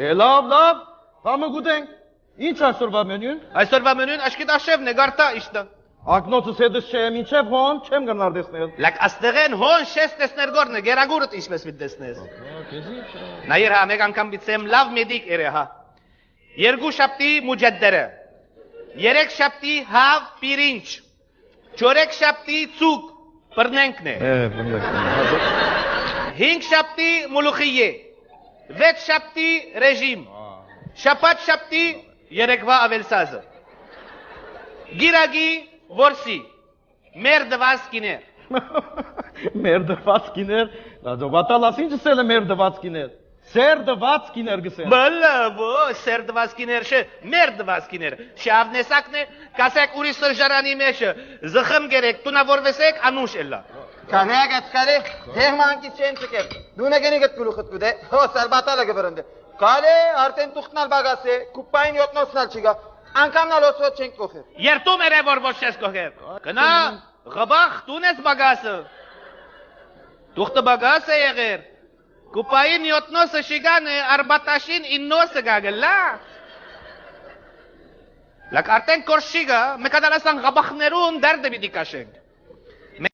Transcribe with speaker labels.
Speaker 1: Լավ, համը գուտենք։ Ինչ այսօրվա մենյուն։
Speaker 2: Այսօրվա մենյուն աշկիտ աշևն է, գարտա իշտը։
Speaker 1: Ակնոցս հետս չեմ, ինչև հոն, չեմ գնար դեսնել։
Speaker 2: Լակ աստեղեն հոն շես տեսներ գորն է, գերագուրըտ ինչպես մի տեսնես։ Նայր հա, մեկ անգամ բիցեմ լավ մեդիկ էրե հա։ Երկու շապտի մուջեդդերը, երեք շապտի հավ պիրինչ, չորեք շապտի ծուկ, պրնենքն է։ Հինգ շապտի մուլուխիե, վեց շապտի ռեժիմ, շապատ շապտի երեկվա ավելսազը։ Գիրագի որսի, մեր դված կիներ։
Speaker 1: Մեր դված կիներ, դոբատալաս ինչ սել է մեր դված կիներ։ Սեր դված կիներ գսել։
Speaker 2: Բլավո, սեր դված կիներ շը, մեր դված կիներ։ Շավնեսակն է, կասեք ուրի սրժարանի մեջը, զխմ գերեք, տունավորվեսեք, անուշ էլա։
Speaker 3: Կանեակ ատկալի, դեղմանքից չեն չկեր, դունը գենի գտ կլուխըտ կուդե, հո սալբատալը գվրնդե։ Կալե, արդեն տուխտնալ բագաս է, կուպային յոտնոսնալ չիգա, անգամնալ ոսոտ չենք կոխեր։
Speaker 2: Երտում էր է, որ ոչ ես կոխեր։ Կնա, ғբախ, տուն ես բագասը։ Տուխտը բագաս է եղեր։ Կուպային յոտնոսը շիգան է, արբատաշին իննոսը գագլա։ Լակ արդեն կոր շիգա, մեկադալասան ғբախներուն դարդը բիդի կաշենք։